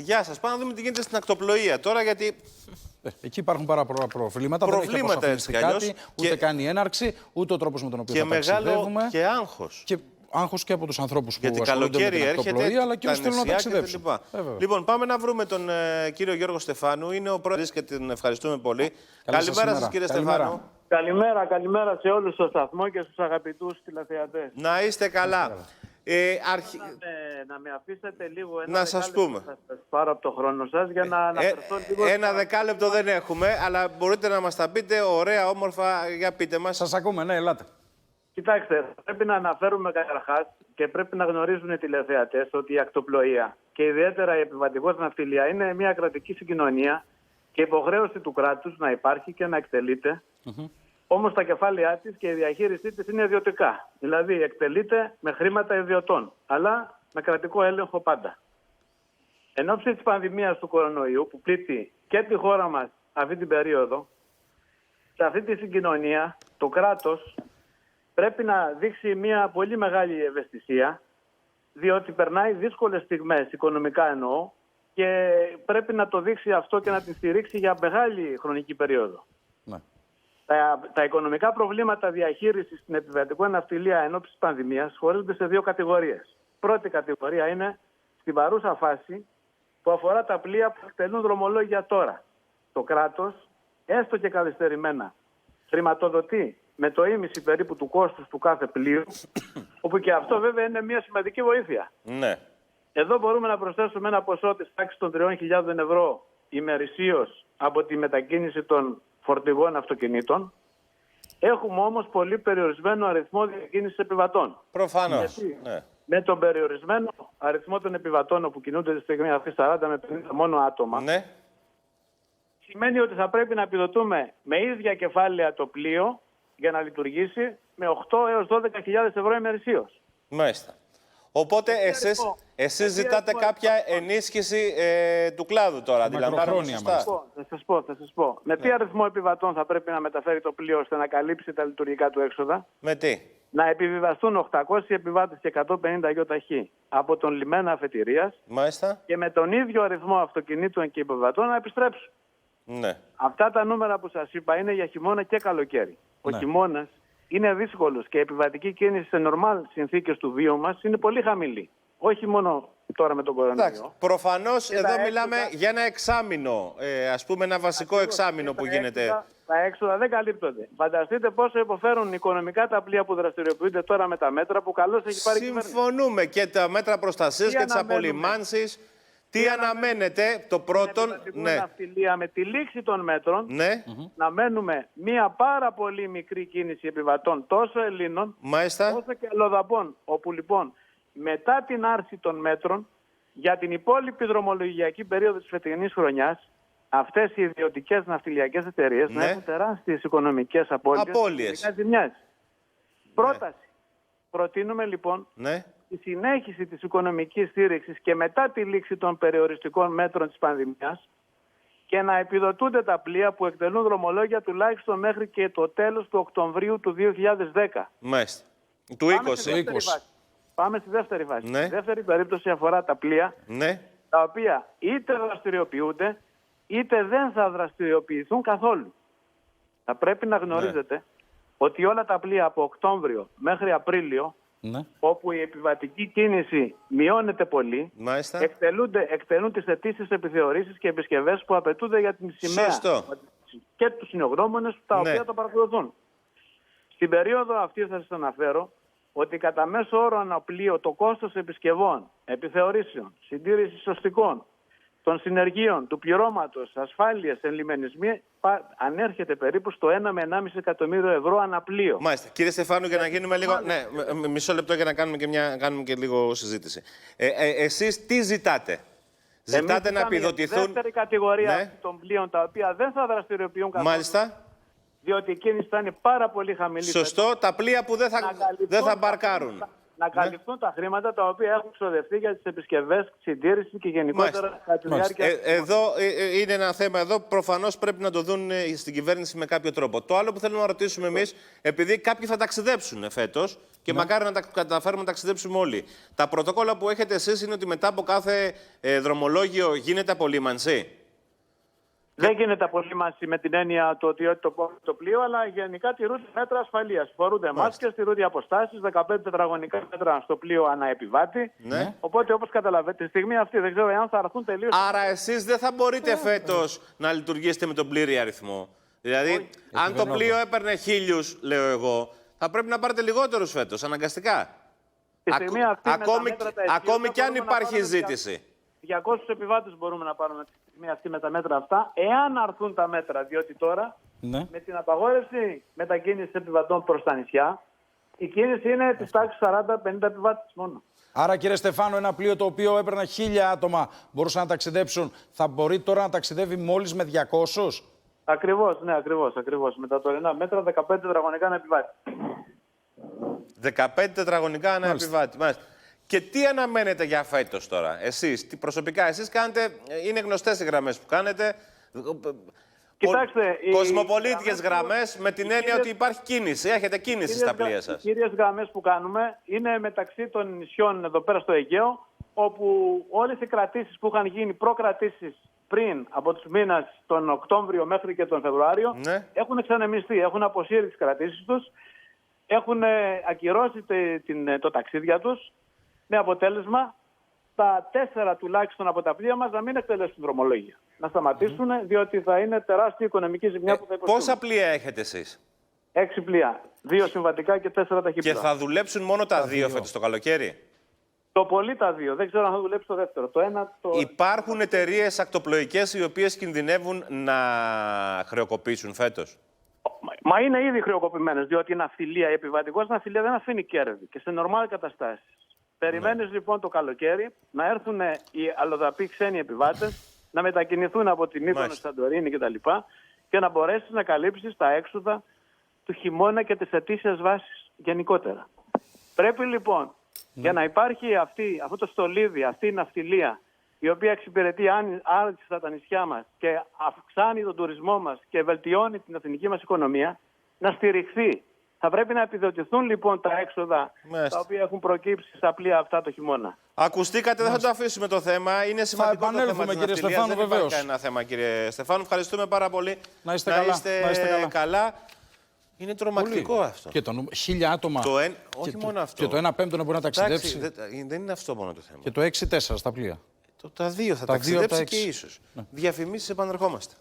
Γεια σας. Πάμε να δούμε τι γίνεται στην ακτοπλοεία τώρα, γιατί. Εκεί υπάρχουν πάρα πολλά προβλήματα. Δεν έχει αποσαφινιστεί κάτι, ούτε κάνει έναρξη, ούτε ο τρόπος με τον οποίο και θα ταξιδεύουμε. μεγάλο και άγχος. Και άγχος και από τους ανθρώπους που γιατί ασχολούνται με την έρχεται, ακτοπλοεία, αλλά και όσοι θέλουν να ταξιδέψουν. Λοιπόν, πάμε να βρούμε τον κύριο Γιώργο Στεφάνου. Είναι ο πρόεδρος και την ευχααρχιστούμε πολύ. Καλημέρα σας, κύριε Στεφάνου. Καλημέρα σε όλους στο σταθμό και στους αγαπητούς τηλεθεατές. Να είστε καλά. Να με αφήσετε λίγο να σας πούμε. Θα σας πάρω από το χρόνο σας για να αναφερθώ λίγο. Ένα δεκάλεπτο δεν έχουμε, αλλά μπορείτε να μας τα πείτε ωραία, όμορφα. Για πείτε μας. Σας ακούμε, ναι, ελάτε. Κοιτάξτε, πρέπει να αναφέρουμε καταρχάς και πρέπει να γνωρίζουν οι τηλεθεατές ότι η ακτοπλοεία και ιδιαίτερα η επιβατικός ναυτιλία είναι μια κρατική συγκοινωνία και υποχρέωση του κράτους να υπάρχει και να εκτελείται. Όμως τα κεφάλαιά της και η διαχείρισή της είναι ιδιωτικά. Δηλαδή εκτελείται με χρήματα ιδιωτών, αλλά με κρατικό έλεγχο πάντα. Εν ώψη της πανδημίας του κορονοϊού που πλήττει και τη χώρα μας αυτή την περίοδο, σε αυτή τη συγκοινωνία το κράτος πρέπει να δείξει μια πολύ μεγάλη ευαισθησία, διότι περνάει δύσκολες στιγμές, οικονομικά εννοώ, και πρέπει να το δείξει αυτό και να την στηρίξει για μεγάλη χρονική περίοδο. Ναι. Τα οικονομικά προβλήματα διαχείρισης στην επιβατική ναυτιλία εν ώψη της πανδημίας χωρίζονται σε δύο κατηγορίες. Πρώτη κατηγορία είναι στην παρούσα φάση που αφορά τα πλοία που εκτελούν δρομολόγια τώρα. Το κράτος, έστω και καθυστερημένα, χρηματοδοτεί με το ίμιση περίπου του κόστους του κάθε πλοίου, όπου και αυτό βέβαια είναι μια σημαντική βοήθεια. Ναι. Εδώ μπορούμε να προσθέσουμε ένα ποσό της τάξης των 3.000 ευρώ ημερησίως από τη μετακίνηση των φορτηγών αυτοκινήτων. Έχουμε όμως πολύ περιορισμένο αριθμό διακίνησης επιβατών. Προφανώς. Ναι. Με τον περιορισμένο αριθμό των επιβατών όπου κινούνται τη στιγμή αυτή 40 με 50 μόνο άτομα, ναι, σημαίνει ότι θα πρέπει να επιδοτούμε με ίδια κεφάλαια το πλοίο για να λειτουργήσει με 8 έως 12.000 ευρώ ημερησίως. Μάλιστα. Οπότε εσείς ζητάτε κάποια ενίσχυση του κλάδου τώρα, αντιλαμβάνομαι σωστά. Θα σας πω. Με τι αριθμό επιβατών θα πρέπει να μεταφέρει το πλοίο ώστε να καλύψει τα λειτουργικά του έξοδα? Με τι? Να επιβιβαστούν 800 επιβάτες και 150 ΙΟΤΑΧΗ από τον λιμένα αφετηρίας. Μάλιστα. Και με τον ίδιο αριθμό αυτοκινήτων και επιβατών να επιστρέψουν. Ναι. Αυτά τα νούμερα που σας είπα είναι για χειμώνα και καλοκαίρι. Ο χειμώνας είναι δύσκολος και η επιβατική κίνηση σε νορμάλ συνθήκες του βίου μας είναι πολύ χαμηλή. Όχι μόνο τώρα με τον κορονοϊό. Προφανώς εδώ μιλάμε για ένα εξάμηνο, ας πούμε ένα βασικό εξάμηνο που γίνεται. Τα έξοδα δεν καλύπτονται. Φανταστείτε πόσο υποφέρουν οικονομικά τα πλοία που δραστηριοποιούνται τώρα με τα μέτρα που καλώς έχει πάρει η κυβέρνηση. Συμφωνούμε, και τα μέτρα προστασίας και τις απολυμάνσεις. Τι αναμένετε, το πρώτον, ναυτιλία με τη λήξη των μέτρων, να μένουμε μια πάρα πολύ μικρή κίνηση επιβατών τόσο Ελλήνων, όσο και αλλοδαπών, όπου λοιπόν μετά την άρση των μέτρων για την υπόλοιπη δρομολογιακή περίοδο της φετινής χρονιάς, αυτές οι ιδιωτικές ναυτιλιακές εταιρείες να έχουν τεράστιες οικονομικές απώλειες. Πρόταση. Προτείνουμε λοιπόν η συνέχιση της οικονομικής στήριξης και μετά τη λήξη των περιοριστικών μέτρων της πανδημίας και να επιδοτούνται τα πλοία που εκτελούν δρομολόγια τουλάχιστον μέχρι και το τέλος του Οκτωβρίου του 2010. Μάλιστα. Του 20. Πάμε στη δεύτερη φάση. Η δεύτερη περίπτωση αφορά τα πλοία τα οποία είτε δραστηριοποιούνται είτε δεν θα δραστηριοποιηθούν καθόλου. Θα πρέπει να γνωρίζετε ότι όλα τα πλοία από Οκτώβριο μέχρι Απρίλιο, όπου η επιβατική κίνηση μειώνεται πολύ, εκτελούν τις αιτήσεις επιθεωρήσεις και επισκευές που απαιτούνται για την σημαία και τους συνογνώμονες τα οποία το παρακολουθούν. Στην περίοδο αυτή θα σας αναφέρω ότι κατά μέσο όρο ανά πλοίο το κόστος επισκευών, επιθεωρήσεων, συντήρησης σωστικών, των συνεργείων, του πληρώματος, ασφάλειας, ενλιμενισμοί ανέρχεται περίπου στο 1 με 1,5 εκατομμύριο ευρώ ανά πλοίο. Μάλιστα. Κύριε Στεφάνου, για να γίνουμε λίγο. Μισό λεπτό για να κάνουμε και λίγο συζήτηση. Εσείς τι ζητάτε? Ζητάτε να επιδοτηθούν. Η δεύτερη κατηγορία των πλοίων τα οποία δεν θα δραστηριοποιούν καθόλου. Μάλιστα. Διότι η κίνηση θα είναι πάρα πολύ χαμηλή. Σωστό. Τα πλοία που δεν θα μπαρκάρουν. Να καλυφθούν τα χρήματα τα οποία έχουν ξοδευτεί για τις επισκευές, συντήρηση και γενικότερα κατά τη διάρκεια. Εδώ είναι ένα θέμα. Εδώ προφανώς πρέπει να το δουν στην κυβέρνηση με κάποιο τρόπο. Το άλλο που θέλουμε να ρωτήσουμε εμείς, επειδή κάποιοι θα ταξιδέψουν φέτος Και μακάρι να τα καταφέρουμε να ταξιδέψουμε όλοι. Τα πρωτόκολλα που έχετε εσείς είναι ότι μετά από κάθε δρομολόγιο γίνεται απολύμανση. Δεν γίνεται απολύμανση με την έννοια του ότι το πλοίο, αλλά γενικά τηρούνται μέτρα ασφαλείας. Φορούνται μάσκες, τηρούνται αποστάσεις, 15 τετραγωνικά μέτρα στο πλοίο ανά επιβάτη. Ναι. Οπότε, όπως καταλαβαίνετε, τη στιγμή αυτή δεν ξέρω εάν θα αρθούν τελείως. Άρα εσείς δεν θα μπορείτε φέτος να λειτουργήσετε με τον πλήρη αριθμό. Δηλαδή, αν το πλοίο έπαιρνε 1.000, λέω εγώ, θα πρέπει να πάρετε λιγότερους φέτος, αναγκαστικά. Τη στιγμή αυτή, ακόμη κι αν υπάρχει ζήτηση. 200 επιβάτες μπορούμε να πάρουμε τη στιγμή αυτή με τα μέτρα αυτά, εάν αρθούν τα μέτρα. Διότι τώρα, με την απαγόρευση μετακίνησης επιβατών προς τα νησιά, η κίνηση είναι της τάξης 40-50 επιβάτες μόνο. Άρα, κύριε Στεφάνο, ένα πλοίο το οποίο έπαιρνε 1.000 άτομα μπορούσαν να ταξιδέψουν, θα μπορεί τώρα να ταξιδεύει μόλις με 200? Ακριβώς, ναι, ακριβώς. Με τα τωρινά μέτρα, 15 τετραγωνικά ανά επιβάτη. 15 τετραγωνικά ανά επιβάτη. Μάλιστα. Και τι αναμένετε για φέτος τώρα, εσείς, προσωπικά, εσείς κάνετε, είναι γνωστές οι γραμμές που κάνετε. Κοιτάξτε, κοσμοπολίτικες γραμμές με την έννοια ότι υπάρχει κίνηση, έχετε κίνηση στα πλοία σας. Οι κύριες γραμμές που κάνουμε είναι μεταξύ των νησιών εδώ πέρα στο Αιγαίο, όπου όλες οι κρατήσεις που είχαν γίνει προκρατήσεις πριν από τους μήνες τον Οκτώβριο μέχρι και τον Φεβρουάριο, έχουν εξανεμιστεί, έχουν αποσύρει τις κρατήσεις τους, έχουν ακυρώσει το ταξίδια τους, με αποτέλεσμα τα 4 τουλάχιστον από τα πλοία μας να μην εκτελέσουν δρομολόγια. Να σταματήσουν, διότι θα είναι τεράστια οικονομική ζημιά που θα υποστούν. Πόσα πλοία έχετε εσείς? 6 πλοία. 2 συμβατικά και 4 ταχύπλοα. Και θα δουλέψουν μόνο τα 2 φέτος το καλοκαίρι? Το πολύ τα 2. Δεν ξέρω αν θα δουλέψει το δεύτερο. Το ένα, Υπάρχουν εταιρείες ακτοπλοϊκές οι οποίες κινδυνεύουν να χρεοκοπήσουν φέτος? Μα είναι ήδη χρεοκοπημένες, διότι η ναυτιλία, η επιβατικός ναυτιλία δεν αφήνει κέρδη και σε νορμάλ καταστάσεις. Περιμένεις λοιπόν το καλοκαίρι να έρθουν οι αλλοδαποί ξένοι επιβάτες, να μετακινηθούν από την Μύκονο, Σαντορίνη κτλ. Και να μπορέσεις να καλύψεις τα έξοδα του χειμώνα και τις ετήσιες βάσεις γενικότερα. Πρέπει λοιπόν για να υπάρχει αυτό το στολίδι, αυτή η ναυτιλία, η οποία εξυπηρετεί άριστα τα νησιά μας και αυξάνει τον τουρισμό μας και βελτιώνει την εθνική μας οικονομία, να στηριχθεί. Θα πρέπει να επιδοτηθούν λοιπόν τα έξοδα τα οποία έχουν προκύψει στα πλοία αυτά το χειμώνα. Ακουστήκατε, δεν θα το αφήσουμε το θέμα. Είναι σημαντικό το θέμα της κύριε ναυτιλίας. Στεφάνου, δεν υπάρχει βεβαίως. κανένα θέμα, κύριε Στεφάνου. Ευχαριστούμε πάρα πολύ. Να είστε καλά. Είναι τρομακτικό αυτό. Και 1.000 άτομα. Όχι μόνο αυτό. Και το 1/5 να μπορεί να ταξιδέψει. Δεν είναι αυτό μόνο το θέμα. Και το 6-4 στα πλοία. Τα 2 θα ταξιδέψει και ίσως. Διαφημίσεις, επανερχόμαστε.